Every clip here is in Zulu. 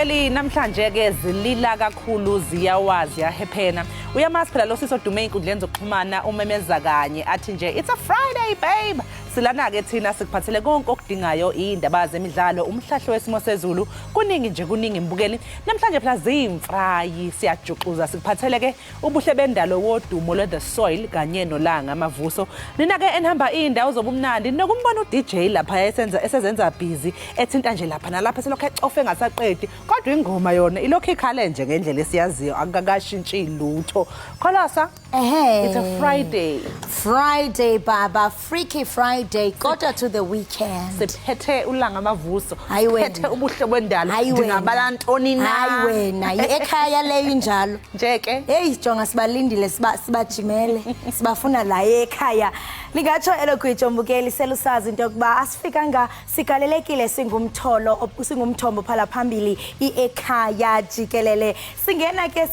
Mbukeli namhlanje ke zilila kakhulu ziyawazi yahephena. Uyamazi phela lo siso dume inkundleni zokuxhumana umemeza kanye athi nje it's a Friday babe. Silana ke thina sikuphathele konke okudingayo indaba zemidlalo umhlahlo wesimo sezulu kuningi nje kuningi Mbukeli. Namhlanje phela zimfrayi siyajuxuza sikuphathele ke ubuhle bendalo wodumo le the soil kanye nolanga amavuso. Nina ke enihamba indawo zobumnandi nokumbona uDJ lapha esezenza busy ethinta nje lapha nalapha selokho ecofe ngasaqedi kodwa ingoma yona ilokho ikhale nje ngendlela esiyaziyo akakashintshi lutho. Kholosa it's a Friday baba, freaky Friday, quarter to the weekend. Siphethe ulanga amavuso, siphethe ubuhle bendalo ngabala ntoni na hayi wena Ekhaya leyo injalo nje ke hey jonga sibalindile sibajimele sibafuna la ekhaya lingatsho elokuitsho Mbukeli selusazi into yokuba asifikanga sigalelekile singumthombo phala phambili Ekhaya Jikelele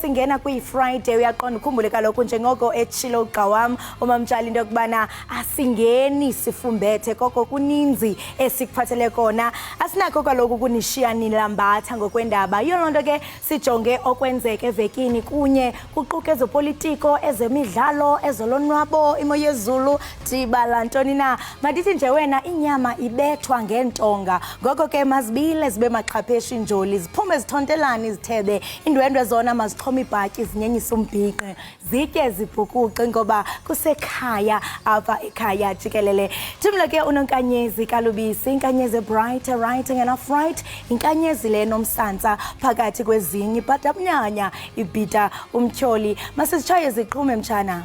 singena kwi Friday uyaqonda ukhumbule kaloku njengoko etshilo ugqawam umamtshali into yokubana asingeni sifumbethe koko kuninzi esikuphathele kona asinakho kaloku kunishiya nilambatha ngokwendaba yolonto ke sijonge okwenzeke evekini kunye kuquka ezopolitiko ezemidlalo ezolonwabo imo yezulu dibala ntoni na madithi nje wena inyama ibethwa ngentonga ngoko ke mazibile zibe maqhapheshi njoli ziphume zithontelana izithebe indwendwe zona mazixhoma ibhatyi zinyenyisa umbhiqe zitye zibhukuqe ngoba kusekhaya apha Ekhaya Jikelele timlo ke unonkanyezi kalubisi inkanyezi bright right enough right inkanyezi le nomsantsa phakathi kwezinye bhatamnyanya ibhita umtyholi masizitshaye ziqhume mtshana.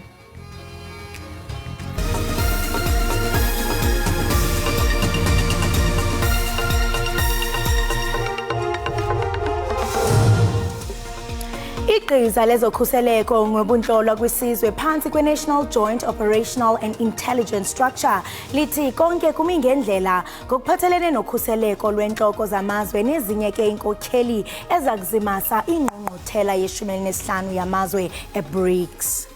Igqiza lezokhuseleko ngobuntlolwa kwisizwe phansi kwe-National Joint Operational and Intelligence Structure lithi konke kumi ngendlela ngokuphathelene nokhuseleko lwentloko zamazwe nezinye ke inkokheli ezakuzimasa ingqungquthela ye-15 yamazwe e-BRICS.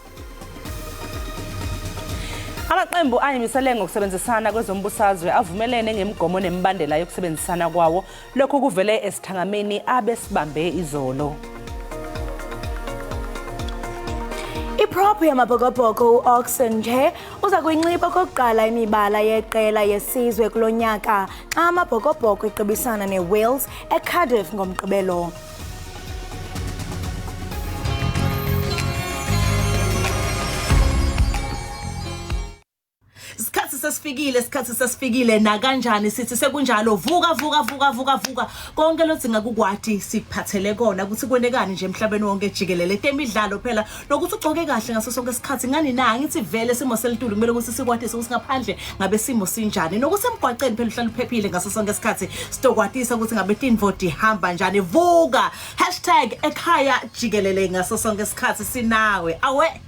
Amaqembu ayimisele ngokusebenzisana kwezombusazwe avumelene ngemigomo nemibandela yokusebenzisana kwawo lokhu kuvele esithangameni abesibambe izolo. Iprop yamabhokobhoko u-Oxen nje uza kuyinxiba kokuqala imibala yeqela yesizwe kulonyaka xa amabhokobhoko eqibisana neWales eCardiff ngomgqibelo. Isikhathi sesifikile na kanjani sithi sekunjalo vuka konke lodzinga kukwati sikuphathele kona ukuthi kwenekani nje emhlabeni wonke jikelele temidlalo phela nokuthi ugcoke kahle ngaso sonke isikhathi ngani na ngithi vele simo selitulu kumele ukuthi sikwatise ukuthi ngaphandle ngabe simo sinjani nokuthi emgwaqeni phela uhlala uphephile ngaso sonke isikhathi sitokwatisa ukuthi ngabe tinvoti hamba njani vuka #Ekhaya Jikelele ngaso sonke isikhathi sinawe awe.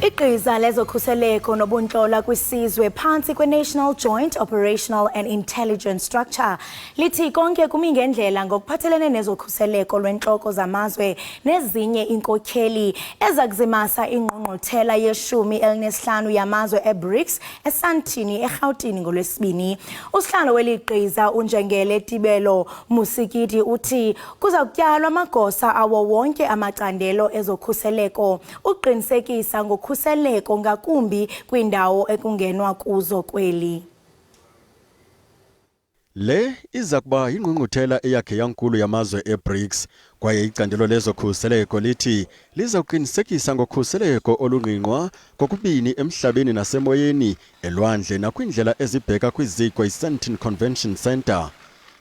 Igqiza lezokhuseleko nobuntlola kwisizwe phansi kwe-National Joint Operational and Intelligence Structure lithi konke kumi ngendlela ngokuphathelene nezokhuseleko lwentloko zamazwe nezinye inkokheli ezakuzimasa ingqungquthela ye-15 yamazwe e-BRICS eSandton eRhawutini ngolwesibini. Usihlalo weligqiza unjengele Tibelo Musikiti uthi kuza kutyalwa amagosa awo wonke amacandelo ezokhuseleko uqinisekisa ngokhuseleko ngakumbi kwindawo ekungenwa kuzo kweli. Le iza kuba ingqungquthela eyakhe yankulu yamazwe e-BRICS kwaye icandelo lezokhuseleko lithi liza kuqinisekisa ngokhuseleko olungqingqwa kokubini emhlabeni nasemoyeni elwandle nakwindlela ezibheka kwiziko iSandton Convention Center.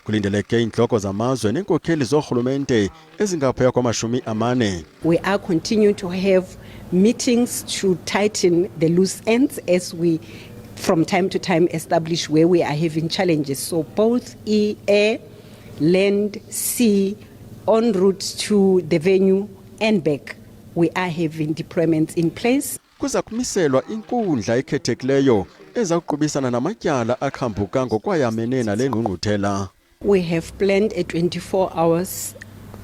Kulindeleke inhloko zamazwe nenkokheli zorhulumente ezingaphaya kwama-40. We are continuing to have meetings to tighten the loose ends as we from time to time establish where we are having challenges. So both air, land, sea, en route to the venue and back, we are having deployments in place. Kuza kumiselwa inkundla ekhethekileyo ezakuqubisana namatyala akhambuka ngokwayamene nale ngqungquthela. We have planned a 24 hours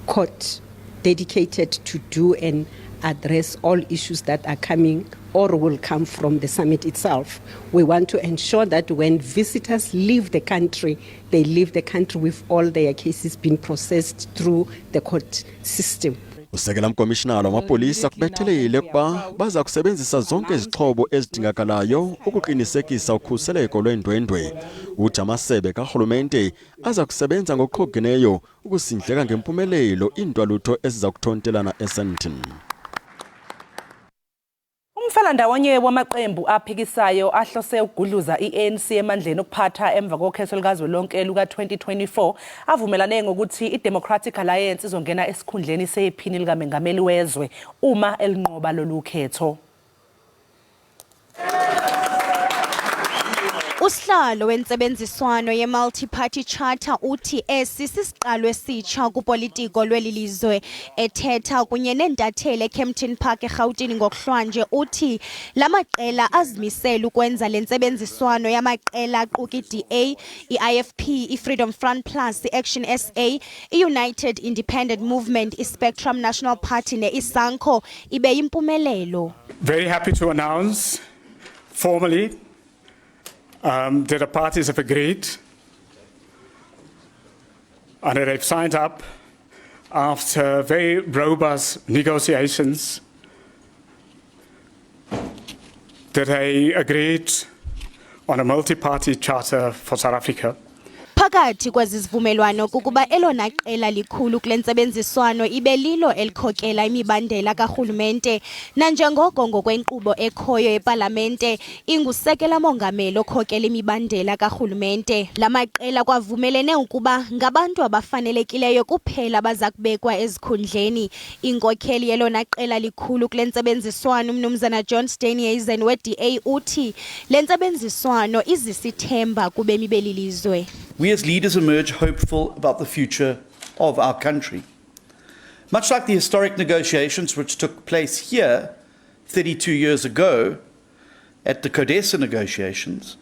court dedicated to do an address all issues that are coming or will come from the summit itself. We want to ensure that when visitors leave the country, they leave the country with all their cases being processed through the court system. Usekela mkomishinala wamapolisa kubethelele kuba baza kusebenzisa zonke izixhobo ezidingakalayo ukuqinisekisa ukhuseleko lwendwendwe. Uthi amasebe kahulumente aza kusebenza ngokukhogeneyo ukusindleka ngempumelelo indwalutho eziza kuthontelana eSandton. Umfelandawonye wamaqembu aphikisayo ahlose ukugudluza iANC emandleni okuphatha emva kokhetho likazwelonke luka-2024 avumelane ngokuthi iDemocratic Alliance izongena esikhundleni sephini likamengameli wezwe uma elinqoba lolu khetho. Usihlalo wentsebenziswano ye-multi-party charter uthi sisiqalo esitsha kupolitiko lwelilizwe ethetha kunye nentatheli eKempton Park eGauteng ngokuhlwanje uthi lamaqela azimisela ukwenza lentsebenziswano yamaqela aquka iDA, iIFP, iFreedom Front Plus, iAction SA, iUnited Independent Movement, iSpectrum National Party neISANCO ibe yimpumelelo. Very happy to announce formally that the parties have agreed and that they've signed up after very robust negotiations that they agreed on a multi-party charter for South Africa. Phakathi kwezivumelwano kukuba elona qela likhulu kulentsebenziswano ibe lilo elikhokela imibandela kahulumente nanjengoko ngokwenkqubo ekhoyo eParlamente ingusekela mongameli okhokela imibandela kahulumente. Lamaqela kwavumelene ukuba ngabantu abafanelekileyo kuphela baza kubekwa ezikhundleni. Inkokheli yelona qela likhulu kulentsebenziswano umnumzana John Steenhuisen weDA uthi lentsebenziswano izisithemba kubemi belilizwe. We as leaders emerge hopeful about the future of our country. Much like the historic negotiations which took place here 32 years ago at the CODESA negotiations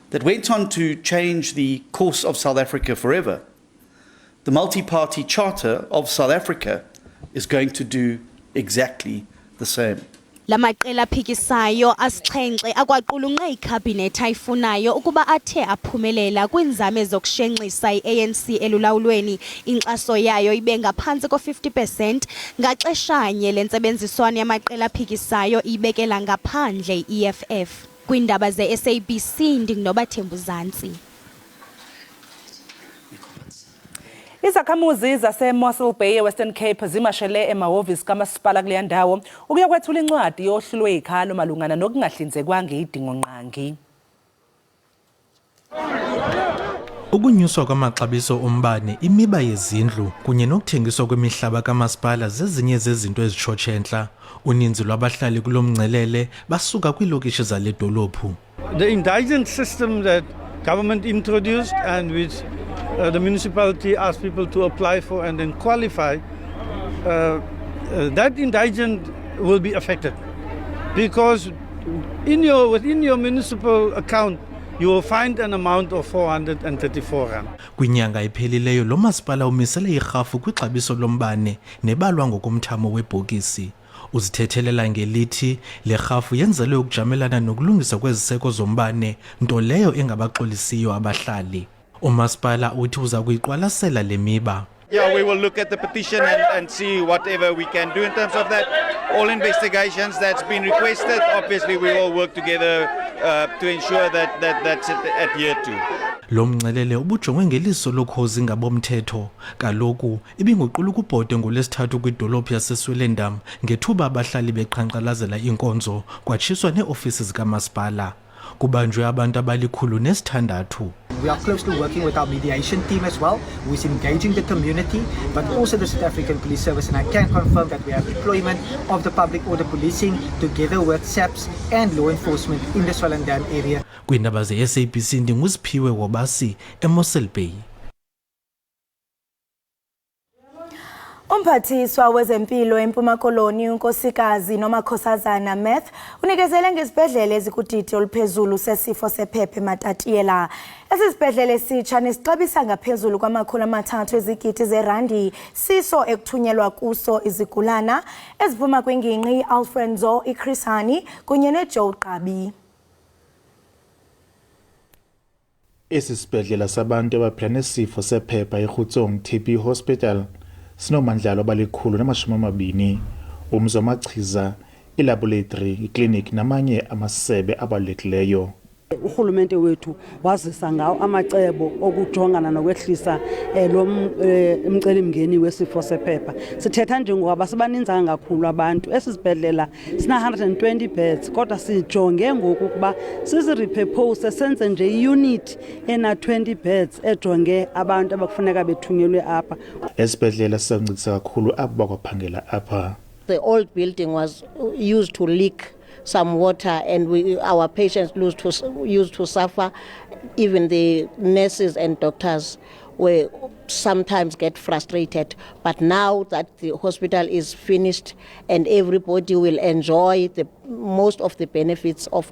that went on to change the course of South Africa forever, the multi-party charter of South Africa is going to do exactly the same. Lamaqela aphikisayo asixhenxe akwaqulunqa ikhabhinethi ayifunayo ukuba athe aphumelela kwinzame zokushenxisa iANC elulawulweni inkxaso yayo ibe ngaphantsi ko-50% ngaxeshanye lentsebenziswano yamaqela aphikisayo ibekela ngaphandle iEFF. Kwiindaba ze-SABC ndinguNobathembu Zantsi. Izakhamuzi zase-Mossel Bay eWestern Cape zimashele emahhovisi kamasipala kuleya ndawo ukuyokwethula incwadi yohlu lwey'khalo malungana nokungahlinzekwanga idingonqangi. Ukunyuswa kwamaxabiso ombane, imiba yezindlu kunye nokuthengiswa kwemihlaba kamasipala zezinye zezinto ezitshotshentla. Uninzi lwabahlali kulomngcelele basuka kwiilokishi zale dolophu. The indigent system that government introduced and which the municipality asked people to apply for and then qualify, that indigent will be affected because within your municipal account you will find an amount of 434 rand. Kwinyanga iphelileyo lo masipala umisele irhafu kwixabiso lombane nebalwa ngokomthamo webhokisi. Uzithethelela ngelithi le rhafu yenzelwe ukujamelana nokulungiswa kweziseko zombane, nto leyo engabaxolisiyo abahlali. Umasipala uthi uza kuyiqwalasela le miba. Yeah, we will look at the petition and see whatever we can do in terms of that. All investigations that's been requested, obviously we will work together to ensure that's adhered to. Lo mngcelele ubujongwe ngeliso lokhozi ngabomthetho. Kaloku ibinguqula ukubhode ngolesithathu kwidolophu yaseSwellendam ngethuba abahlali beqhankqalazela inkonzo kwatshiswa neeofisi zikamasipala. Kubanjwe abantu abalikhulu nesithandathu. We are closely working with our mediation team as well, who is engaging the community, but also the South African Police Service, and I can confirm that we have deployment of the public order policing together with SABC and law enforcement in the Swellendam area. Kwiindaba ze-SABC ndinguziphiwe wobasi eMossel Bay. Umphathiswa wezempilo eMpuma Koloni unkosikazi nomakhosazana Meth unikezele ngesibhedlele ezikudidi oluphezulu sesifo sephepha eMatatiela. Esi sibhedlele esitsha nesixabisa ngaphezulu kwama300 ezigidi zerandi siso ekuthunyelwa kuso izigulana eziphuma kwingingqi Alfredo iChrisani kunye neJoe Qabi. Esi sibhedlela sabantu abaphila nesifo sephepha eGutsong TB Hospital sinomandlalo abalikhulu na20, umzi wamachiza, ilaboratory, iklinikhi namanye amasebe abalulekileyo. Urhulumente wethu wazisa ngawo amacebo okujongana nokwehlisa umcelimngeni wesifo sephepha. Sithetha njengoba sibaninzi kakhulu abantu. Esibhedlela sina 120 beds kodwa sijonge ngoku ukuba sizirepurpose senze nje iunit ena 20 beds ejonge abantu abakufuneka bethunyelwe apha. Esibhedlela sisancedisa kakhulu abo bakwaphangela apha. The old building was used to leak some water and our patients used to suffer. Even the nurses and doctors were sometimes get frustrated. But now that the hospital is finished and everybody will enjoy most of the benefits of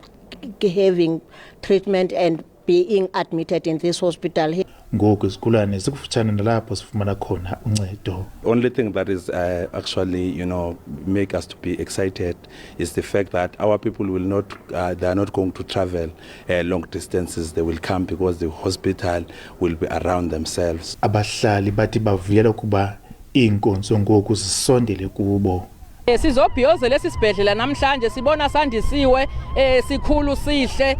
having treatment and being admitted in this hospital. Ngoku izigulane zikufutshane nalapho sifumana khona uncedo. Only thing that is actually, make us to be excited is the fact that our people will not, they are not going to travel long distances. They will come because the hospital will be around themselves. Abahlali bathi bavuyela kuba iinkonzo ngoku zisondele kubo. Sizobhiyozela esibhedlela namhlanje sibona sandisiwe sikhulu sihle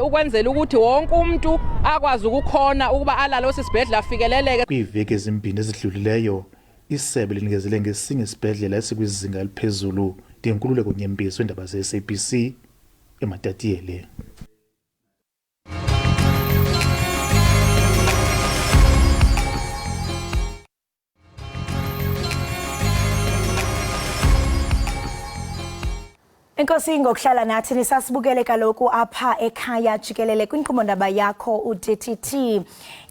ukwenzela ukuthi wonke umuntu akwazi ukukhona ukuba alala osibhedlela afikeleleke. Kwiveki ezimbini ezidlulileyo isebe linikezele ngesinye isibhedlela esikwizinga eliphezulu ngenkululeko nyembiso endaba ze-SABC eMatatiele. Enkosi ngokuhlala nathi nisasibukele kaloku apha ekhaya Jikelele kwinkqubo-ndaba yakho uDTT.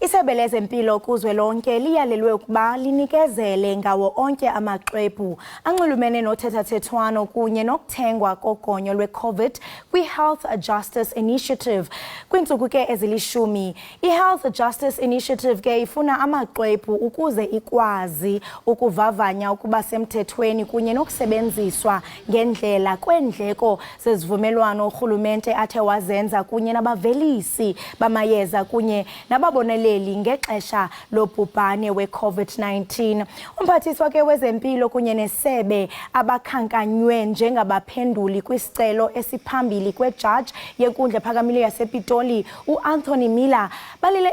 Isebe lezempilo kuzwelonke liyalelwe ukuba linikezele ngawo onke amaxwebhu anxulumene nothethathethwano kunye nokuthengwa kogonyo lwe-COVID kwi-Health Justice Initiative. Kwintsuku ke ezili10, i-Health Justice Initiative ke ifuna amaxwebhu ukuze ikwazi ukuvavanya ukuba semthethweni kunye nokusebenziswa ngendlela kwendleko zezivumelwano urhulumente athe wazenza kunye nabavelisi bamayeza kunye nababoneleli ngexesha lobhubhane we-COVID-19. Umphathiswa ke wezempilo kunye nesebe abakhankanywe njengabaphenduli kwisicelo esiphambili kwejaji yenkundla ephakamileyo yasePitoli uAnthony Miller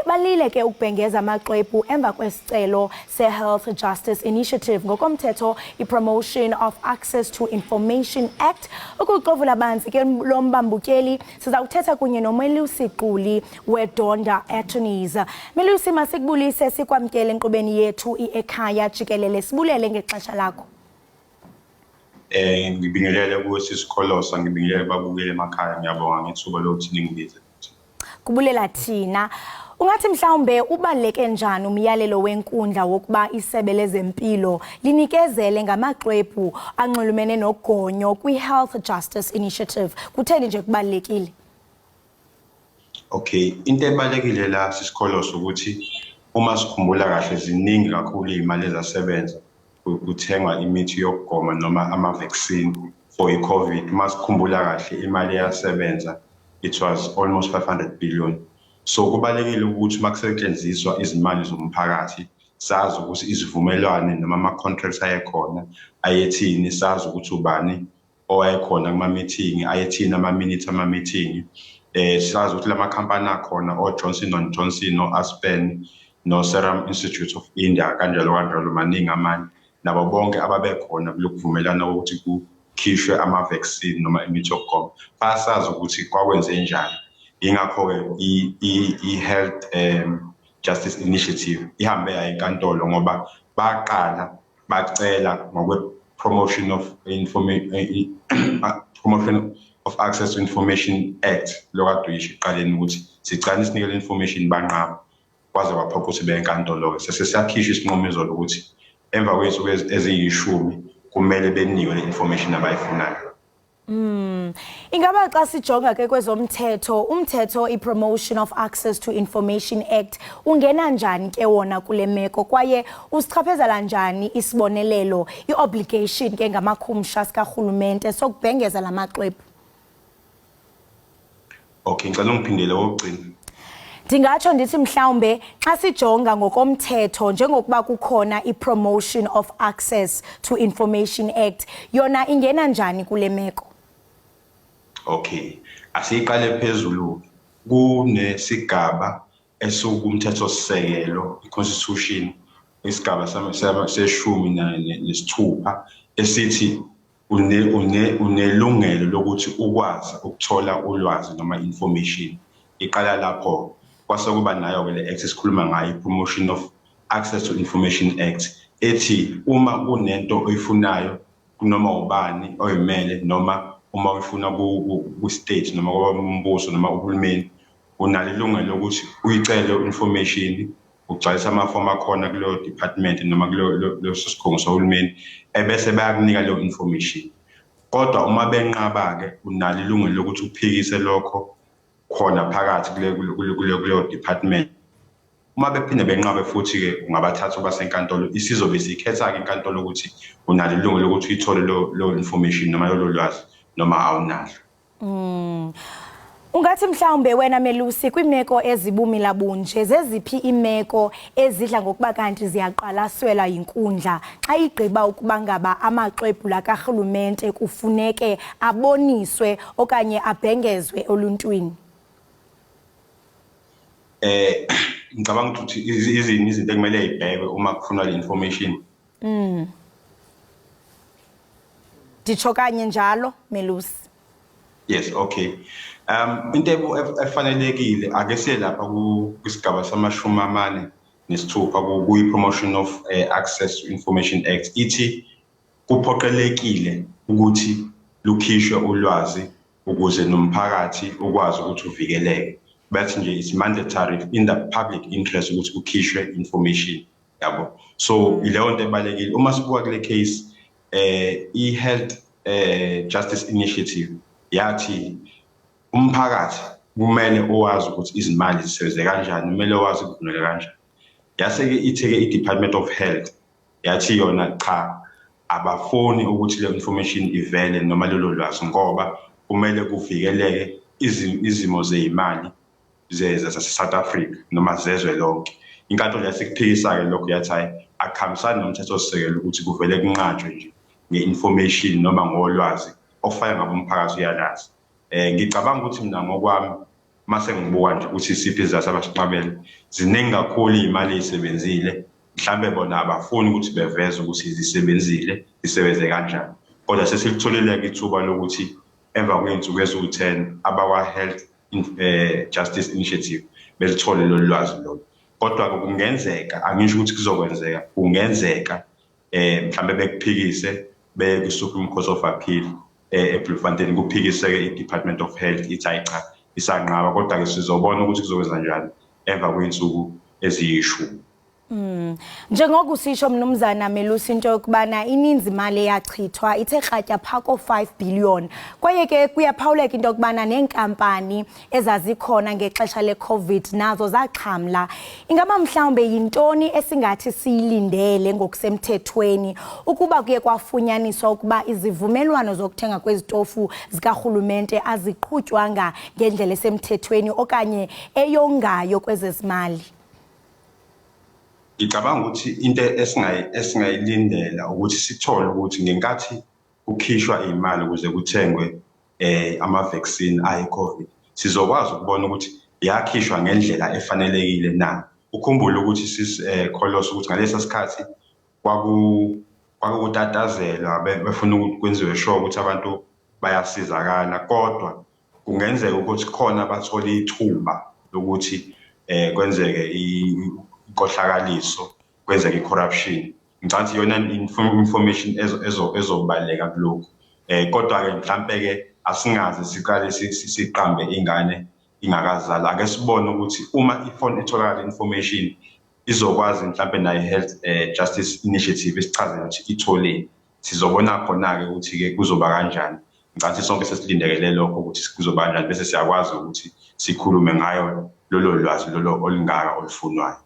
balile ke ukubhengeza amaxwebhu emva kwesicelo se-Health Justice Initiative ngokomthetho i-Promotion of Access to Information Act. Ukuxovula banzi ke lo mbambukeli sizawuthetha kunye noMelusi Quli weDonda Attorneys. Melusi, masikubulise sikwamkele enkqubeni yethu Ekhaya Jikelele. Sibulele ngexesha lakho. Ngibingelele kuSisikholosa, ngibingelele babukele emakhaya, ngiyabonga ngethuba lokuthi ningibize. Kubulela thina. Ungathi mhlawumbe ubaleke njani umyalelo wenkundla wokuba isebe lezempilo linikezele ngamaxwebhu anxulumene nogonyo kwi-Health Justice Initiative? Kutheni nje kubalekile? Okay, into ebalekile la Sisikholosa ukuthi uma sikhumbula kahle ziningi kakhulu imali ezasebenza ukuthengwa imithi yokugoma noma ama-vaccine for i-COVID. Uma sikhumbula kahle imali eyasebenza, it was almost 500 billion. So kubalekile ukuthi makusetshenziswa izimali zomphakathi sazi ukuthi izivumelwane noma ama-contracts ayekhona ayethini, sazi ukuthi ubani owayekhona kuma-meeting, ayethini ama-minutes ama-meeting. Sazi ukuthi lama company akhona o-Johnson & Johnson, no-Aspen, no-Serum Institute of India, kanjalo maningi amanye nabo bonke ababekhona kulokuvumelana ukuthi kukhishwe ama-vaccine noma imithi yokugoma. Basazi ukuthi kwakwenze njani. Ingakho-ke i-Health Justice Initiative ihambe enkantolo ngoba baqala bacela ngokwe-Promotion of Access to Information Act lokade uyisho iqaleni ukuthi sicela sinikele information banqaba kwaze kwaphokha ukuthi benkantolo-ke sesiyakhishwa isinqumo izolo ukuthi emva kwezinsuku eziyishumi kumele benikwe le information abayifunayo. Ingaba xa sijonga ke kwezomthetho, umthetho i-Promotion of Access to Information Act ungena njani ke wona kule meko kwaye usichaphezela njani isibonelelo, i-obligation ke ngamakhumsha sikarhulumente sokubhengeza la maxwebhu? Okay, ngicela ungiphindele wokugcina. Ndingatsho ndithi mhlawumbe xa sijonga ngokomthetho njengokuba kukhona i-Promotion of Access to Information Act, yona ingena njani kule meko? Okay, asiqale phezulu. Kunesigaba esukumthetho sisekelo, i-Constitution, isigaba seshumi nesithupha esithi unelungelo lokuthi ukwazi ukuthola ulwazi noma information. Iqala lapho kwase kuba nayo ke le act esikhuluma ngayo, i-Promotion of Access to Information Act, ethi uma kunento oyifunayo kunoma ubani oyimele noma uma uyifuna ku-state noma kwabambuso noma uhulumeni, unalo ilungelo lokuthi uyicele information, ugcwalisa amafomu akhona kuleyo department noma kuleyo sikhungo sohulumeni, ebese bayakunika leyo information. Kodwa uma benqaba-ke unalo ilungelo lokuthi uphikise lokho khona phakathi kuleyo department. Uma bephinde benqabe futhi-ke ungabathatha basenkantolo, isizobe sikhetha-ke inkantolo ukuthi unalo ilungelo lokuthi uyithole leyo information noma lolo lwazi noma awunalo. Ungathi mhlawumbe wena Melusi, kwimeko ezibumila bunje zeziphi imeko ezidla ngokuba kanti ziyaqalaswela inkundla xa igqiba ukuba ngaba amaxwebhu la karhulumente kufuneke aboniswe okanye abhengezwe oluntwini? Ngicabanga ukuthi izini izinto ekumele ibhekwe uma kufunwa le information. Nditsho kanye njalo Melusi. Yes, okay. Into efanelekile ake siye lapha kwisigaba sama-46 kuyi-Promotion of Access to Information Act, ithi kuphoqelekile ukuthi lukhishwe ulwazi ukuze nomphakathi ukwazi ukuthi uvikeleke. Bathi nje it's mandatory in the public interest ukuthi kukhishwe information, yabo. So ileyo nto ebalekile. Uma sibuka kule case i-Health Justice Initiative yathi umphakathi kumele owazi ukuthi izimali zisebenze kanjani, kumele owazi ukuvunela kanjani. Yase-ke ithi-ke i-Department of Health yathi yona cha, abafuni ukuthi le information ivele noma lolo lwazi ngoba kumele kuvikeleke izimo zezimali zase-South Africa noma zezwe lonke. Inkantolo yasikuphikisa-ke lokho yathi hayi akuhambisani nomthethosisekelo ukuthi kuvele kunqatshwe nje nge-information noma ngolwazi ofana ngabe umphakathi uyalazi. Ngicabanga ukuthi mina ngokwami mase ngibuka nje ukuthi isiphi izizathu abasiqabele ziningi kakhulu izimali ezisebenzile, mhlambe bona abafuni ukuthi beveze ukuthi zisebenzile, zisebenze kanjani. Kodwa sesilitholile-ke ithuba lokuthi emva kwey'nsuku eziwu-10 abakwa-Health Justice Initiative belithole lolu lwazi lolo. Kodwa-ke kungenzeka, angisho ukuthi kuzokwenzeka, kungenzeka mhlambe bekuphikise kwi-Supreme Court of Appeal eBloemfontein kuphikise-ke i-Department of Health ithi hayi cha isanqaba, kodwa-ke sizobona ukuthi kuzokwenza njani emva kwey'nsuku eziyishumi. Njengoku usisho mnumzana Melusi into yokubana ininzi imali eyachithwa ithe kratya phako 5 billion, kwaye ke kuyaphawuleka into yokubana neenkampani ezazikhona ngexesha le-COVID nazo zaxhamla. Ingaba mhlawumbe yintoni esingathi siyilindele ngokusemthethweni ukuba kuye kwafunyaniswa ukuba izivumelwano zokuthenga kwezitofu zikarhulumente aziqhutywanga ngendlela esemthethweni okanye eyongayo kwezezimali? Ngicabanga ukuthi into esingayilindela ukuthi sithole ukuthi ngenkathi kukhishwa imali ukuze kuthengwe ama-vaccine ayi-COVID, sizokwazi ukubona ukuthi yakhishwa ngendlela efanelekile na. Ukhumbule ukuthi sisikholos ukuthi ngalesa sikhathi kwakutatazela befuna ukuthi kwenziwe sure ukuthi abantu bayasizakala, kodwa kungenzeka ukuthi khona abathola ithuba lokuthi kwenzeke inkohlakaliso, kwenzeke i-corruption. Ngicathi yona information ezobaleka kulokho. Kodwa-ke mhlampe-ke asingaze siqale siqambe ingane ingakazali. Ake sibone ukuthi uma ifoni etholakala information izokwazi mhlambe nayo health justice initiative esichazela ukuthi ithole sizobona khona ke ukuthi ke kuzoba kanjani ngicathi sonke sesilindekele lokho ukuthi kuzoba kanjani bese siyakwazi ukuthi sikhulume ngayo lolo lwazi lolo olingaka olufunwayo.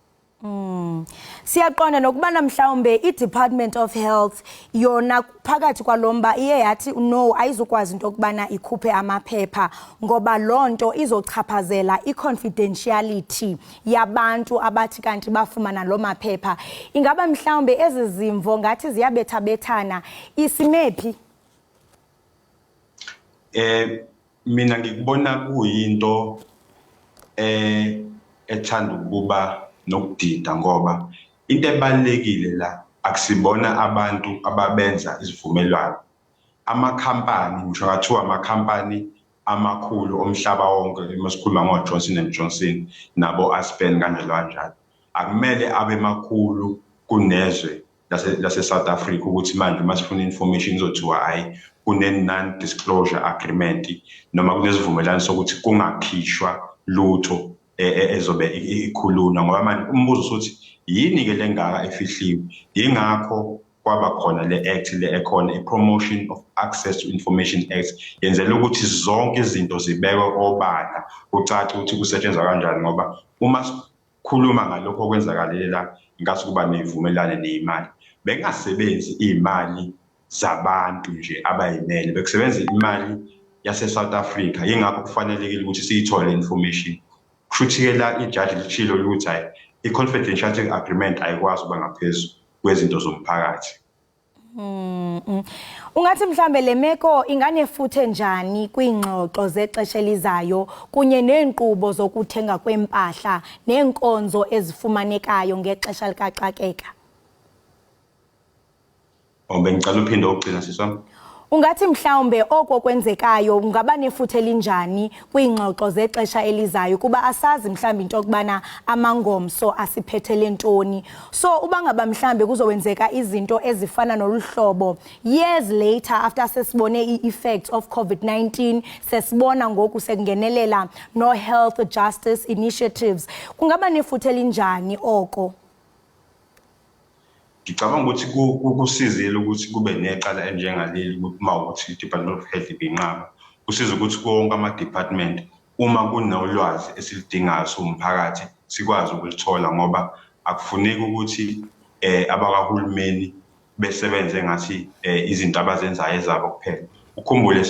Siyaqonda nokubana mhlawumbe i-Department of Health yona phakathi kwalomba iye yathi no ayizukwazi into okubana ikhuphe amaphepha ngoba lonto izochaphazela i-confidentiality yabantu abathi kanti bafumana lo maphepha. Ingaba mhlawumbe ezizimvo ngathi ziyabethabethana isimephi? Mina ngikubona kuyinto ethanda ukuba nokudida ngoba into ebalekile la akusibona abantu ababenza izivumelwano amakhampani ngisho kathiwa amakhampani amakhulu omhlaba wonke masikhuluma ngo-Johnson & Johnson nabo Aspen kanjalo akumele abe makhulu kunezwe lase South Africa ukuthi manje masifuna information izothiwa hayi kune non-disclosure agreement noma kunesivumelwano sokuthi kungakhishwa lutho ezobe ikhuluna ngoba manje umbuzo sokuthi yini ke lengaka efihliwe ingakho kwaba khona le act le ekhona i-Promotion of Access to Information Act yenzela ukuthi zonke izinto zibekwe obala ucace ukuthi kusetshenzwa kanjani ngoba uma sikhuluma ngalokho okwenzakalela ngathi kuba nezivumelane nezimali bengasebenzi imali zabantu nje abayimele bekusebenza imali yase South Africa ingakho kufanelekile ukuthi siyithole information kushuthi la ijaji lichilo ukuthi hayi i-confidentiality agreement ayikwazi ukuba ngaphezulu kwezinto zomphakathi. Ungathi mhlambe lemeko inganefuthe njani kwingxoxo zexesha elizayo kunye neenkqubo zokuthenga kwempahla neenkonzo ezifumanekayo ngexesha likaxakeka? Bengicela uphinde ugcina siswami. Ungathi mhlawumbe oko kwenzekayo ungaba nefuthe elinjani kwingxoxo zexesha elizayo kuba asazi mhlawumbe into okubana amangomso asiphethele ntoni so ubangaba mhlawumbe kuzowenzeka izinto ezifana noluhlobo years later after sesibone i-effects of COVID-19 sesibona ngoku sekungenelela no health justice initiatives kungaba nefuthe elinjani oko? Ngicabanga ukuthi kusizile ukuthi kube neqala enjengaleli uma ukuthi i-Department of Health ibinqaba kusiza ukuthi konke ama-department uma kunolwazi esilidingayo somphakathi sikwazi ukulithola ngoba akufuneki ukuthi abakahulumeni besebenze ngathi izinto abazenzayo ezabo kuphela. Ukhumbule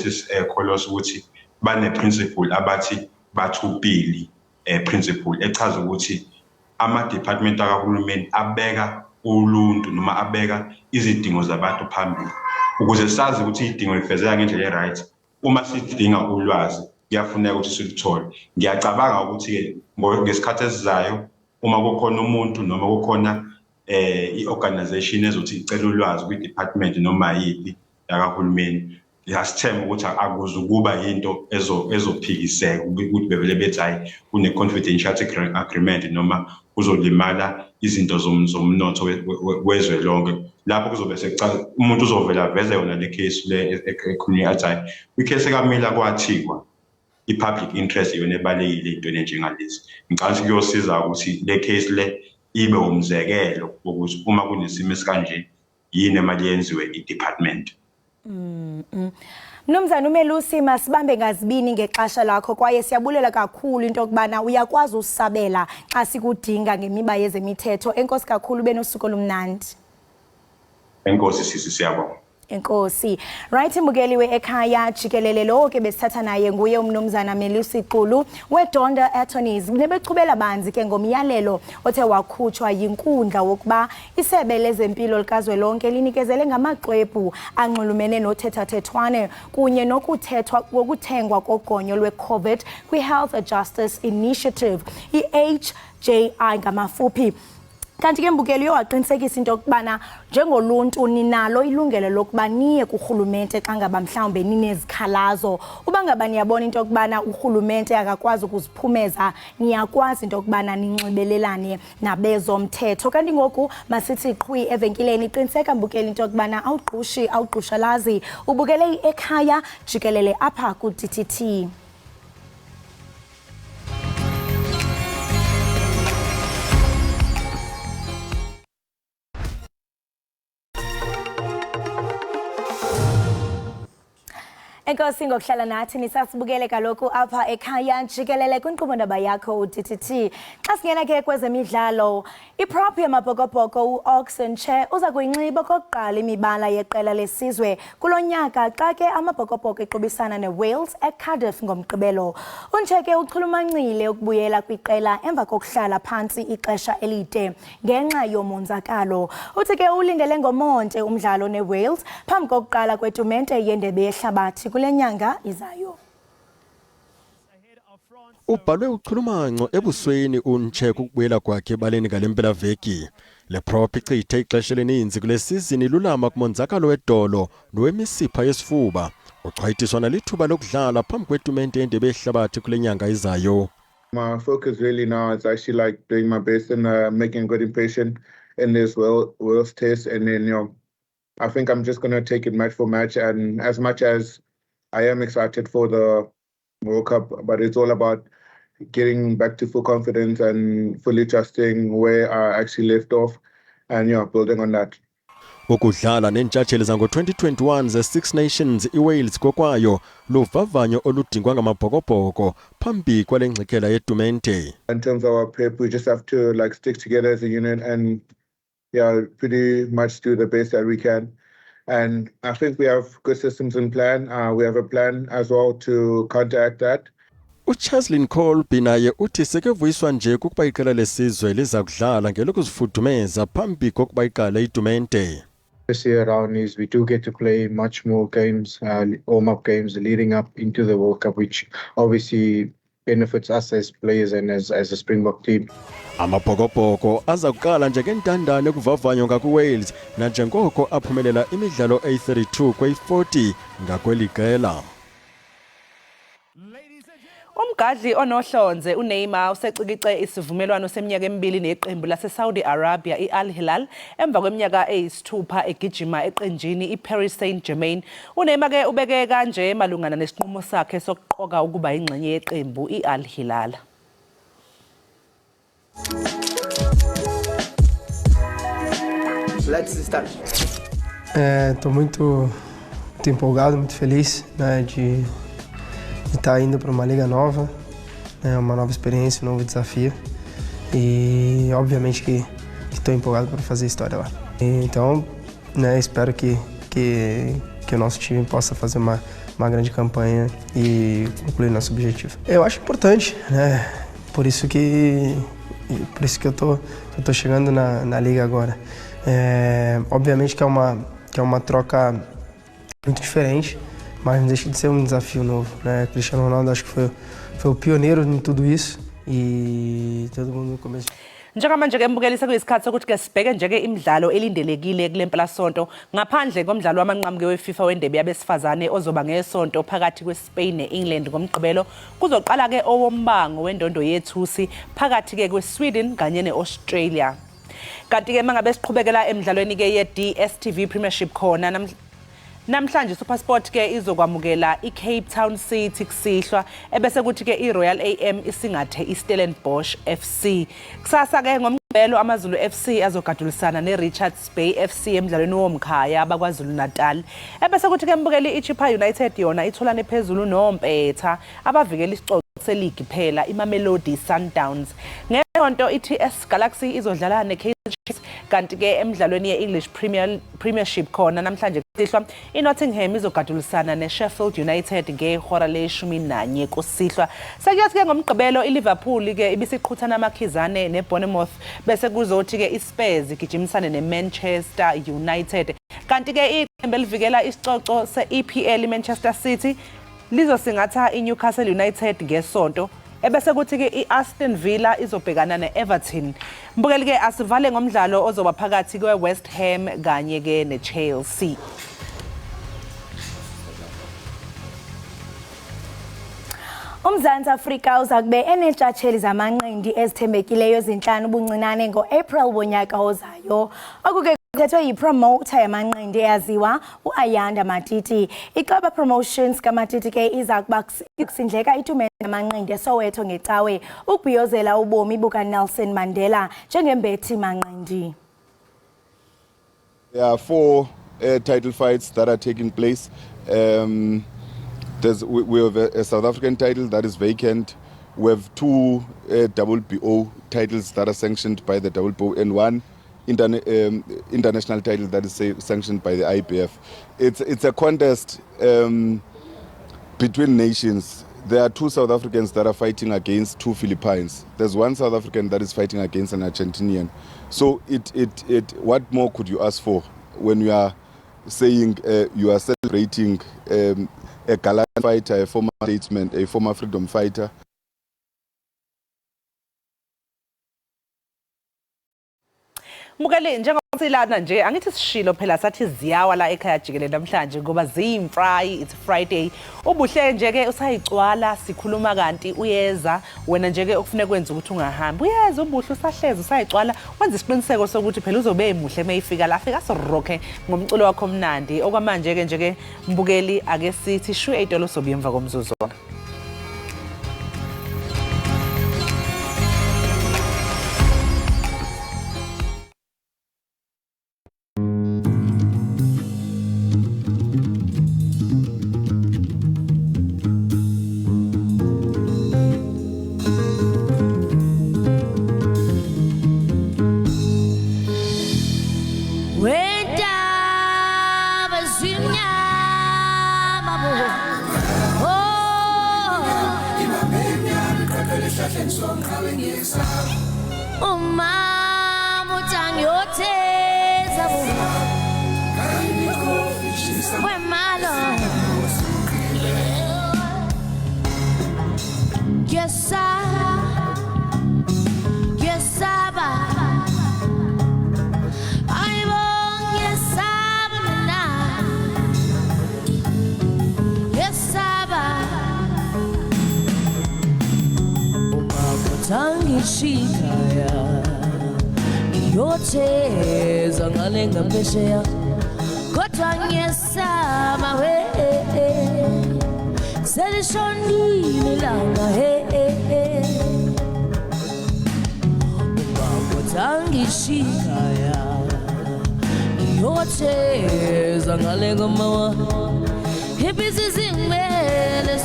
Kholos ukuthi bane-principle abathi bathupili principle echaza ukuthi ama-department akahulumeni abeka uluntu noma abeka izidingo zabantu phambili ukuze sazi ukuthi idingo lifezeka ngendlela e-right uma sidinga ulwazi kuyafuneka ukuthi silithole. Ngiyacabanga ukuthi ke ngesikhathi esizayo uma kukhona umuntu noma kukhona i-organization ezothi icela ulwazi kwi-department noma yipi yakahulumeni yasithemba ukuthi akuzukuba yinto ezophikiseka ukuthi bevele bethi hayi kune-confidentiality agreement noma kuzolimala izinto zomnotho wezwe lonke lapho kuzobe sekucala umuntu uzovela veze yona le case le ekhulunywa athi hayi i-case ekamila kwathiwa i-public interest yona ebalekile into enjengalezi. Ngicabanga ukuthi kuyosiza ukuthi le case le ibe umzekelo ukuthi uma kunesimo esikanje yini emali yenziwe i-department. Mnumzana uMelusi masibambe ngazibini ngexesha lakho kwaye siyabulela kakhulu into okubana uyakwazi usabela xa sikudinga ngemiba yezemithetho. Enkosi kakhulu benosuku olumnandi. Enkosi sisi siyabonga. Enkosi. Right mbukeli we-Ekhaya Jikelele lo ke besithatha naye nguye umnumzana Melusi Qulu weDonda Attorneys nebechubela banzi ke ngomyalelo othe wakhutshwa yinkundla wokuba isebe lezempilo likazwelonke linikezele ngamaxwebhu anxulumene nothethathethwane kunye nokuthengwa kogonyo lwe-COVID kwi-Health Justice Initiative i-HJI ngamafuphi. Kanti ke mbukeli uyaqinisekisa into okubana njengoluntu ninalo ilungelo lokuba niye kurhulumente xa ngaba mhlawumbe ninezikhalazo uba ngaba niyabona into okubana urhulumente akakwazi ukuziphumeza niyakwazi into okubana ninxibelelane nabezomthetho. Kanti ngoku masithi qhwi evenkileni qiniseka mbukeli into okubana awugqushalazi ubukele i-Ekhaya Jikelele apha ku-DTT. Enkosi ngokuhlala nathi nisasibukele kaloku apha ekhaya Jikelele kwinkqubo-ndaba yakho uDTT. Xa singena ke kwezemidlalo, iprop yamabhokobhoko uOxenche uza kuyinxiba okokuqala imibala yeqela lesizwe kulo nyaka xa ke amabhokobhoko equbisana neWales eCardiff ngomgqibelo. Unche ke uchulumancile ukubuyela kwiqela emva kokuhlala phantsi ixesha elide ngenxa yomonzakalo. Uthi ke ulindele ngomonde umdlalo neWales phambi kokuqala kwetumente yendebe yehlabathi kule nyanga izayo. Ubhalwe uchulumanco ebusweni unche ukubuyela kwakhe ebaleni ngalempela veki. Le prop ichithe ixesha elininzi kule sizini lulama kumonzakalo wedolo nowemisipha yesifuba. Uchwayithiswa nalithuba lokudlala phambi kwetumente yendebe yehlabathi kule nyanga izayo. My focus really now is actually like doing my best and making a good impression in this World's test, and then I think I'm just going to take it match for match, and as much as I am excited for the World Cup, but it's all about getting back to full confidence and fully trusting where I actually left off and building on that. Ukudlala nentshatsheli zango-2021 ze-Six Nations iWales kokwayo luvavanyo oludingwa ngamabhokobhoko phambi kwale ngxikela yetumente. In terms of our prep, we just have to stick together as a unit and pretty much do the best that we can. And I think we have good systems in plan. We have a plan as well to counteract that. Uchaslin Colby naye uthi sekevuyiswa nje kukuba iqela lesizwe liza kudlala ngelokuzifudumeza phambi kokuba iqale itumente. This year around is we do get to play much more games, warm-up games leading up into the World Cup, which obviously benefits us as players and as a Springbok team. Amabhokobhoko aza kuqala njengentandane kuvavanyo ngakuWales nanjengoko aphumelela imidlalo eyi-32 kweyi-40 ngakweli qela. Umgadli onohlonze uNeymar usecikice isivumelwano seminyaka emibili neqembu laseSaudi Arabia iAl Hilal emva kweminyaka eyisithupha egijima eqenjini iParis Saint-Germain. uNeymar ke ubeke kanje malungana nesinqumo sakhe sokuqoka ukuba ingxenye yeqembu iAl Hilal. Let's start. Estou muito empolgado, muito feliz, né, de estar indo para uma liga nova, né, uma nova experiência, um novo desafio. E obviamente que estou empolgado para fazer história lá. Então, né, espero que o nosso time possa fazer uma grande campanha e concluir nosso objetivo. Eu acho importante, né? Por isso que eu tô chegando na liga agora. Obviamente que é uma troca muito diferente, mas não deixa de ser um desafio novo, né? Cristiano Ronaldo acho que foi o pioneiro em tudo isso e todo mundo começou. Njengamanje ke mbukelisa kuyisikhathi sokuthi ke sibheke njeke imidlalo elindelekile kule mpelasonto ngaphandle komdlalo wamanqamuke weFIFA wendebe yabesifazane ozoba ngesonto phakathi kweSpain neEngland ngomgqibelo. Kuzoqala ke owombango wendondo yethusi phakathi ke kweSweden kanye neAustralia. Kanti ke mangabe siqhubekela emidlalweni ke ye-DStv Premiership khona namhlanje SuperSport ke izokwamukela iCape Town City kusihlwa ebese kuthi ke iRoyal AM isingathe iStellenbosch FC. Kusasa ke ngomgqibelo amaZulu FC azogadulisana neRichards Bay FC emidlalweni womkhaya abakwaZulu Natal. Ebese kuthi ke mbukeli iChippa United yona itholane phezulu noMpetha abavikela isicoco seligi phela iMamelodi Sundowns. Ngesonto iTS Galaxy izodlala neKaizer Chiefs kanti ke emidlalweni yeEnglish Premiership khona namhlanje kusihlwa iNottingham izogadulisana neSheffield United ngehora le-11 kusihlwa. Sekuyathi ke ngomgqibelo iLiverpool ke ibisiqhuthana amakhizane neBournemouth bese kuzothi ke iSpurs igijimisane neManchester United. Kanti ke iqembu elivikela isicoco se-EPL iManchester City lizosingatha iNewcastle United ngesonto. Ebese kuthi ke iAston Villa izobhekana neEverton. Mbukeli ke asivale ngomdlalo ozoba phakathi kweWest Ham kanye ke neChelsea. UMzantsi Afrika uza kube enentshatsheli zamanqindi ezithembekileyo ezinhlanu ubuncinane ngo-April wonyaka ozayo. Okuke kuthethwe yipromoter yamanqindi eyaziwa uAyanda Matiti. Ixaba Promotions kaMatiti ke iza kuba kusindleka itumente yamanqindi eSoweto ngecawe ukubhiyozela ubomi bukaNelson Mandela njengembethi manqindi. There are 4 title fights that are taking place. We have a South African title that is vacant. We have 2 WBO titles that are sanctioned by the WBO and 1 international title that is sanctioned by the IBF. It's a contest between nations. There are 2 South Africans that are fighting against 2 Philippines. There's 1 South African that is fighting against an Argentinian. So what more could you ask for when you are saying you are celebrating a gallant fighter, a former statesman, a former freedom fighter? Mukele njengokusilana nje angithi sishilo phela sathi ziyawa la ekhaya Jikelele namhlanje ngoba ziyimfry, it's Friday. Ubuhle nje ke usayigcwala sikhuluma kanti uyeza wena nje ke okufuneka kwenza ukuthi ungahambi. Uyeza ubuhle usahleze usayigcwala wenza isiqiniseko sokuthi phela uzobe emuhle mayifika la afika sorokhe ngomculo wakho omnandi. Okwamanje ke nje ke mbukeli ake sithi shu 8 dollars sobuyemva komzuzu. Shikaya yote zangalenga mbeshea kodwa ngesaba we selishonile langa ubangotangishikaya yote zangalenga mawa hibizi zingmele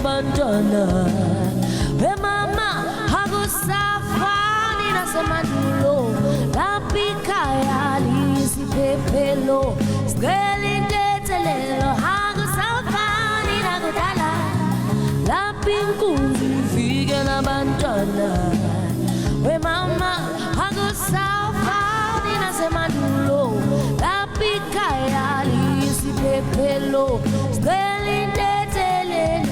Bantwana we mama hakusafani nasemandulo lapikaya lisipepelo skelintetelelo hakusafani nakudala lapinkunzi fike nabantwana we mama hakusafani nasemandulo lapikaya lisipepelo skelintetelelo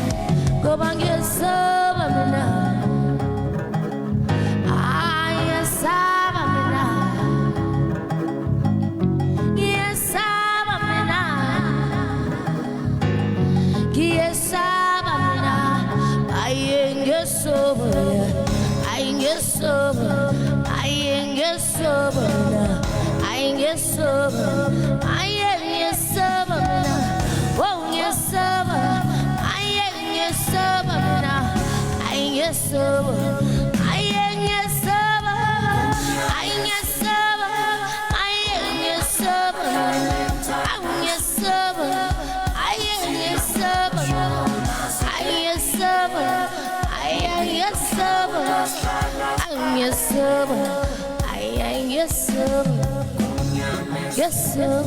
Goba ngesaba mina ngesaba mina ngesaba mina ngesaba mina ngesaba Yes, sir.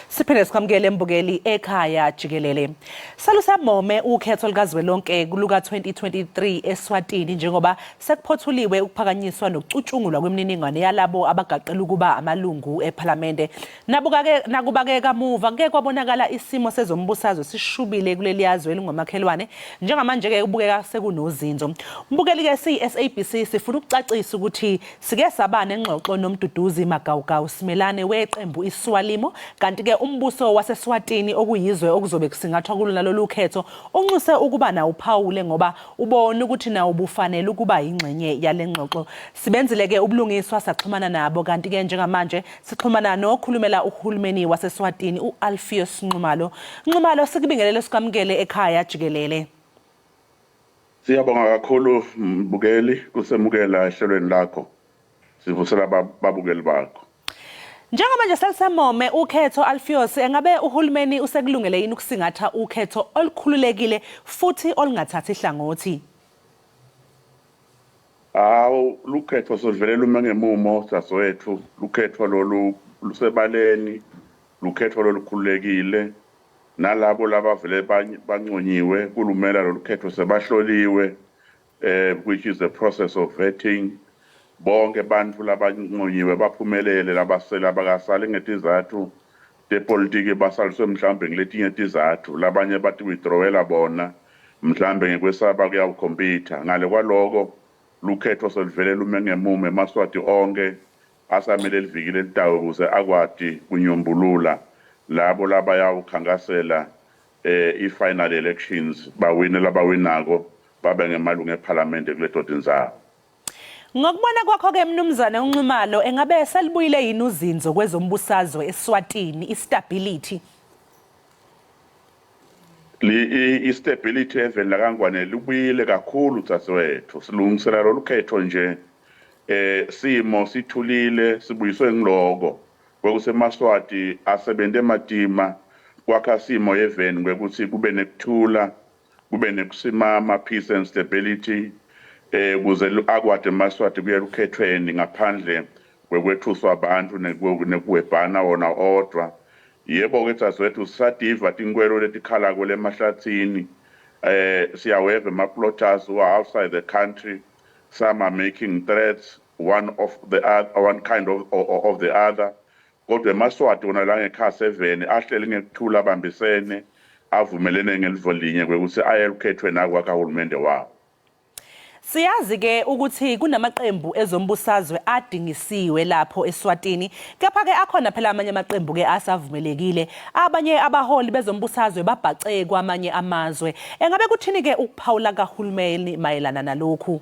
Siphinde sikwamukele mbukeli ekhaya jikelele. Salusamome ukhetho likazwelonke kuluka 2023 eSwatini njengoba sekuphothuliwe ukuphakanyiswa nokucutshungulwa kwemininingwane yalabo abagaqela ukuba amalungu eParlamente. Nakuba-ke kamuva ngeke kwabonakala isimo sezombusazwe sishubile kuleli yazwe elingomakhelwane njengamanje-ke kubukeka sekunozinzo. Mbukeli-ke SABC sifuna ukucacisa ukuthi sike saba nengxoxo nomduduzi Magawugawu Simelane weqembu iSwalimo kanti-ke umbuso waseSwatini okuyizwe okuzobe kusingathwa kulo nalolu khetho unxuse ukuba na uphawule ngoba ubona ukuthi na ubufanele ukuba ingxenye yale ngxoxo. Sibenzile-ke ubulungiswa saxhumana nabo kanti-ke njengamanje sixhumana nokhulumela uhulumeni waseSwatini uAlpheus Nxumalo. Nxumalo, sikubingelele sikwamukele ekhaya jikelele. Siyabonga kakhulu mbukeli kusemukela ehlelweni lakho. Sivusela babukeli bakho. Njengamanje selisamome ukhetho Alpheus, engabe uhulumeni usekulungele yini ukusingatha ukhetho olukhululekile futhi olungathathi ihlangothi? Lukhetho sovelela uma ngemumo sasowethu, lukhetho lolu lusebaleni, lukhetho lolukhululekile. Nalabo labavele banconyiwe kulumela lolukhetho sebahloliwe, which is the process of vetting. Bonke bantu labanconyiwe baphumelele labasela bakasala ngetizathu tepolitiki basaliswe mhlambe ngiletinye tizathu labanye bathi withdrawela bona mhlambe ngekwesaba kuyawukhompyutha. Ngale kwaloko lukhetho solivelela ume ngemume eMaswati onke asamele livikile litawe ukuze akwati kunyombulula labo labayawukhankasela i-final elections bawine labawinako babe ngemalungu eParlamente kule dodini zabo. Ngokubona kwakho-ke mnumzane uNxumalo, engabe selibuyile yini uzinzo kwezombusazwe eSwatini, istability? I-stability eveni lakangwane libuyile kakhulu tsasewethu. Silungisela lolu khetho nje simo sithulile sibuyiswe ngiloko kwekuseMaswati asebente ematima kwakha simo yeveni kwekuthi kube nekuthula kube nekusimama, peace and stability ukuze akwade eMaswati kuye lukhethweni ngaphandle kwekwethuswa abantu nekuwebhana wona odwa. Yebo-ke tsazewethu sisadiva tinkwelo letikhala kule emahlathini. Siyaweva ema-plotters who are outside the country. Some are making threats, one kind of the other. Kodwa eMaswati wona la ngekhaya 7 ahleli ngekuthula abambisene avumelene ngelivolinye kwekuthi aye lukhethweni akwakha uhulumende wabo. Siyazi-ke ukuthi kunamaqembu ezombusazwe adingisiwe lapho eSwatini, kepha-ke akhona phela amanye amaqembu-ke asavumelekile. Abanye abaholi bezombusazwe babhace kwamanye amazwe. Engabe kuthini-ke ukuphawula kahulumeni mayelana nalokhu?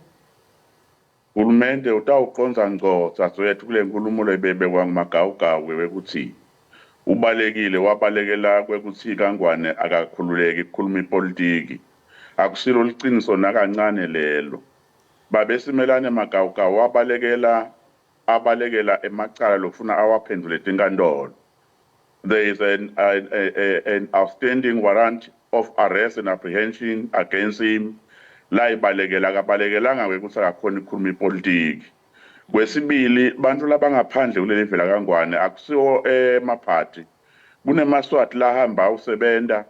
Uhulumende utawuqonza ngco tsatsoyethu kule nkulumo lebebekwa ngumagawugawu wekuthi ubalekile wabalekela kwekuthi kangwane akakhululeki ukukhuluma ipolitiki. Akusilo liciniso nakancane lelo. Babesimelane Magawugawu wabalekela emacala lokufuna awaphendule tinkantolo. There is an outstanding warrant of arrest and apprehension against him. La ibalekela akabalekelanga ukuthi akakhona ukukhuluma ipolitiki. Kwesibili bantu labangaphandle kuleli vela kangwane akusiwo emaphathi. KuneMaswati lahamba usebenta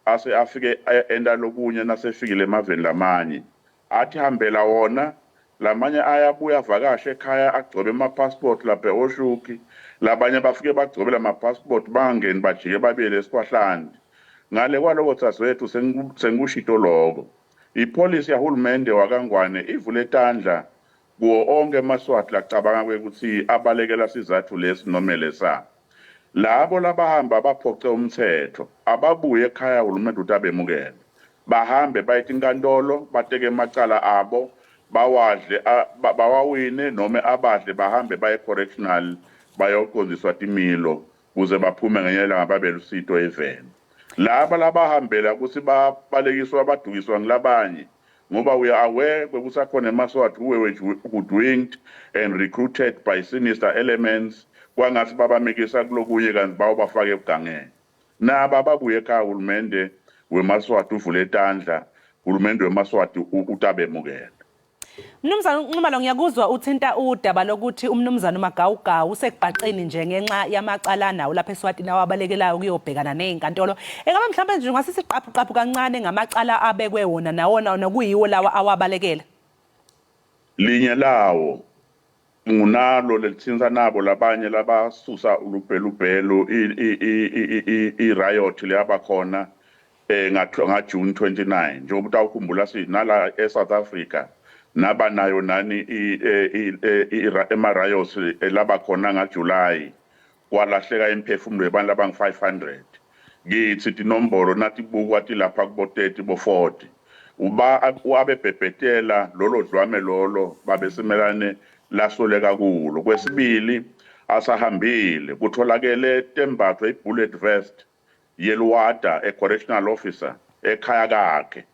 ase afike enda lokunye nasefikile emaveni lamanye. Athi hambela wona lamanye ayabuya vakashe ekhaya agcobe ama-passport lapha eOshuki. Labanye bafike bagcobela ama-passport bangangeni bajike babuyele eSikwahlandi. Ngale kwaloko tsazewethu sengikushito loko. Ipolisi yahulumende wakangwane ivule tandla kuwo onke eMaswati lacabanga kwekuthi abalekela sizathu lesi noma lesa. Labo labahamba baphoce umthetho ababuye ekhaya uhulumende utabemukela. Bahambe baye tinkantolo bateke emacala abo bawadle bawawine noma abadle bahambe baye correctional bayoqondiswa timilo kuze baphume ngenyela ngababe lusito eveni. Laba labahambela ukuthi babalekiswa badukiswa ngilabanye ngoba we are aware kwekusakhona eMaswati who were hoodwinked and recruited by sinister elements kwangathi babamekisa kulokunye kanti bawubafaka ebugangeni. Naba babuye ekhaya uhulumende weMaswati uvule tandla, uhulumende weMaswati utabemukela. Mnumzane Nxumalo ngiyakuzwa uthinta udaba lokuthi umnumzane uMagawugawu usekubhaqeni nje ngenxa yamacala nawo lapha eSwatini awabalekelayo kuyobhekana nezinkantolo. Engabe mhlawumbe nje ngasisiqaphu kanncane ngamacala abekwe wona nawona nokuyiwo lawa awabalekela. Linye lawo ngunalo lelithinta nabo labanye labasusa ulubhelubhelu i-riot leyaba khona ngaJune 29 njengoba utawukhumbula sinala eSouth Africa naba nayo nani ema-riots laba khona ngaJuly kwalahleka imphefumulo yabantu abangu-500 kithi tinombolo nathi bukwa tilapha kubo 30 bo 40 wabebhebhetela lolo dlwame lolo babesimelane lasoleka kulo. Kwesibili asahambile kutholakele tembatho i-bullet vest yeluwada correctional officer ekhaya kakhe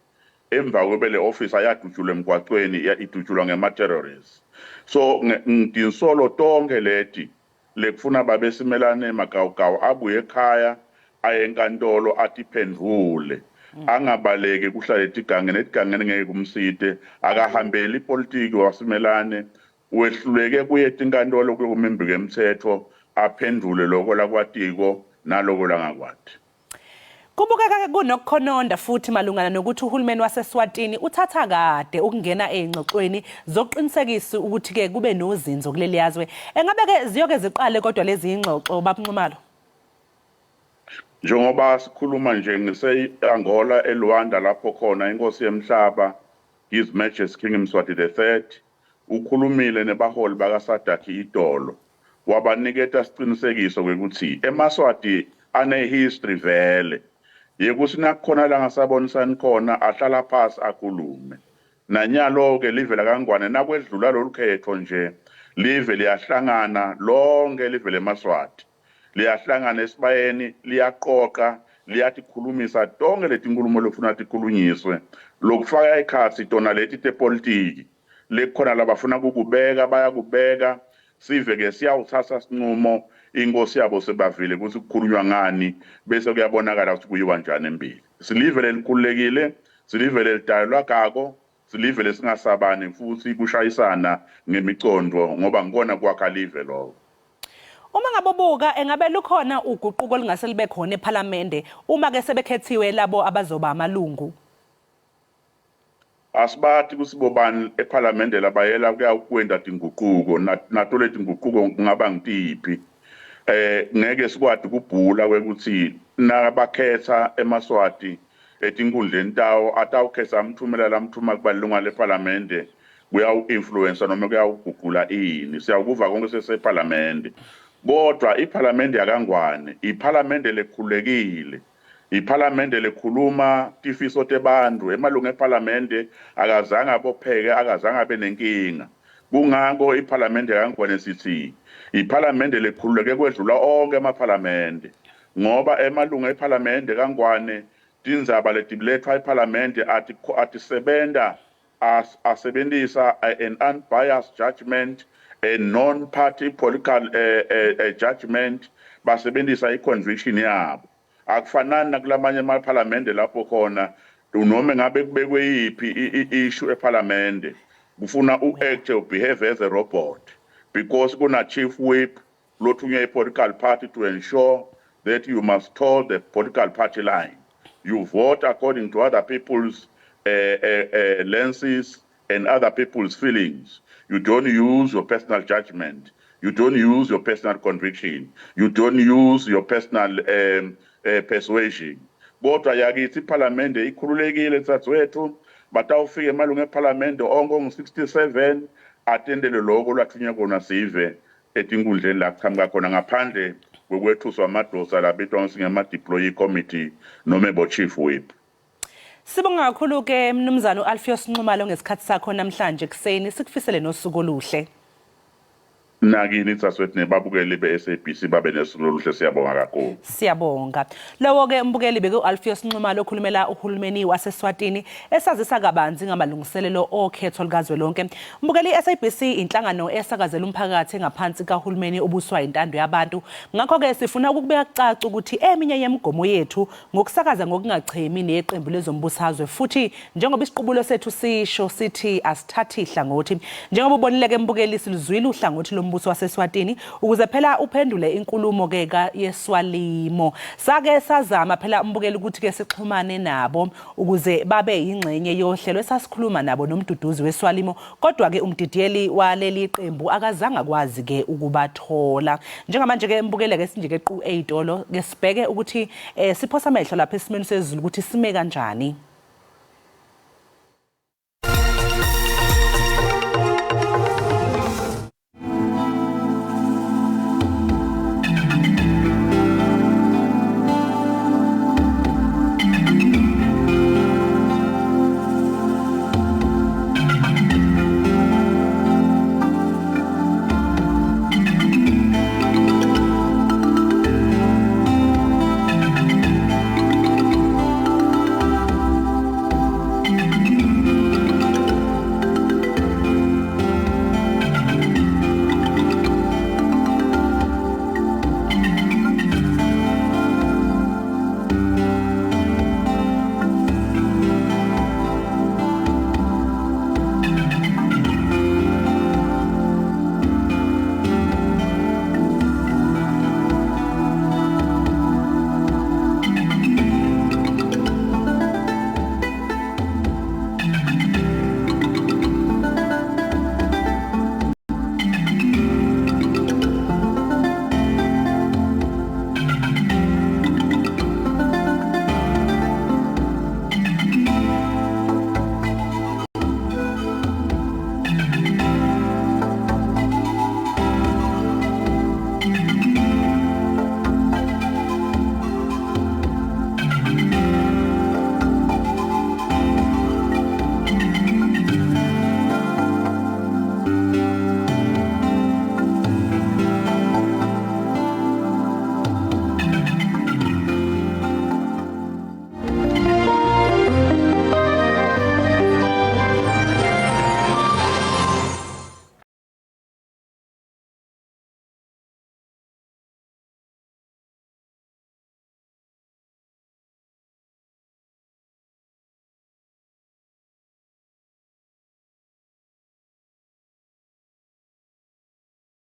emva kobe le officer yadutshulwa emgwaqweni idutshulwa ngema-terrorists. So ngidinsolo tonke leti lekufuna babesimelane Magawugawu abuye ekhaya aye enkantolo atiphendvule angabaleke kuhlale etigangeni ngeke kumsite akahambeli ipolitiki wasimelane wehluleke kuye tinkantolo kuyokumembi kemthetho aphendule lokho lakwatiko naloko langakwati. Kubukeka kunokukhononda futhi malungana nokuthi uhulumeni waseSwatini uthatha kade ukungena ezingxoxweni zokuqinisekisa ukuthi ke kube nozinzo kuleli yazwe. Engabe ke ziyoke ziqale kodwa lezi ingxoxo babunxumalo. Njengoba sikhuluma nje ngise-Angola eLuanda lapho khona inkosi yemhlaba His Majesty King Mswati III ukhulumile nebaholi bakaSadaki idolo wabaniketa isiqinisekiso ukuthi eMaswati ane-history vele yekuthi nakukhona la ngasabonisani khona ahlala phasi akhulume nanyalo-ke live lakangwane nakwedlula lolu khetho nje live liyahlangana lonke live leMaswati liyahlangana esibayeni liyaqoqa liyatikhulumisa tonke leti nkulumo lokufuna tikhulunyiswe lokufaka ekhatsi tona leti tepolitiki lekhona labafuna kukubeka bayakubeka sive ke siyawuthatha sinqumo inkosi yabo sebavile ukuthi kukhulunywa ngani bese kuyabonakala ukuthi kuyiwa njani empili. Silive lelikhululekile, silive lelidalelwa kako, silive lesingasabani futhi kushayisana ngemicondo ngoba ngikona kwakha live lokho. Uma ngabobuka engabe lukhona uguquko lingase libe khona eParliament uma ke sebekhethiwe labo abazoba amalungu. Asibathi kusibobani eParliament labayela kuyakwenda tinguquko nato leti nguquko kungaba ngitiphi ngeke sikwadi kubhula kwekuthi nabakhetha eMaswati etinkundleni tawo atawukhetha amthumela lamthuma kubalunga leParliament kuyawu-influence noma kuyawuguqula ini siyakuva konke seseParliament kodwa iParliament yakangwane iParliament lekhululekile iParliament lekhuluma tifiso tebantu emalunga eParliament akazange abopheke akazange abe nenkinga kungako iParliament yakangwane sithi iParliament lekhululeke kwedlula onke amaParliament ngoba emalunga eParliament kangwane tindzaba letilethwa eParliament atisebenta asebenzisa an unbiased judgment a non-party political judgment basebenzisa i-conviction yabo akufanani nakulamanye amaParliament lapho khona noma ngabe kubekwe yiphi i-issue eParliament kufuna u-act behave as a robot because kuna chief whip lothunywe i-political party to ensure that you must toe the political party line. You vote according to other people's lenses and other people's feelings. You don't use your personal judgment. You don't use your personal conviction. You don't use your personal persuasion. Kodwa yakithi iParliament ikhululekile tsatwethu batawufika emalunga eParliament onke ngu-67 atendele lokho lwathunywe kona sive etinkundleni la kuqhamuka khona ngaphandle kokwethuswa amadosa labitwa ngama-deployee committee noma ebo-chief whip. Sibonga kakhulu ke mnumzane uAlpheus Nxumalo ngesikhathi sakho namhlanje kuseni sikufisele nosuku oluhle. nakini saswethu nebabukeli be-SABC babe nesiloluhle siyabonga kakhulu. Siyabonga. Lowo ke mbukeli beku Alpheus Nxumalo okhulumela uhulumeni waseSwatini esazisa kabanzi ngamalungiselelo okhetho likazwelonke. Mbukeli SABC inhlangano esakazela umphakathi ngaphansi kahulumeni obuswa intando yabantu. Ngakho ke sifuna ukubeka kucaca ukuthi eminye yemigomo yethu ngokusakaza ngokungachemi neqembu lezombusazwe futhi njengoba isiqubulo sethu sisho sithi asithathi ihlangothi. Njengoba ubonileke mbukeli silizwile uhlangothi lombuso waseSwatini ukuze phela uphendule inkulumo ke yeswalimo. Sake sazama phela mbukeli ukuthi ke sixhumane nabo ukuze babe ingxenye yohlelo esasikhuluma nabo nomduduzi weswalimo kodwa ke umdidiyeli waleli qembu akazange kwazi ke ukubathola. Njengamanje ke mbukeli ke sinje ke qu 8 ke sibheke ukuthi siphosa amehlo lapha esimeni sezulu ukuthi sime kanjani.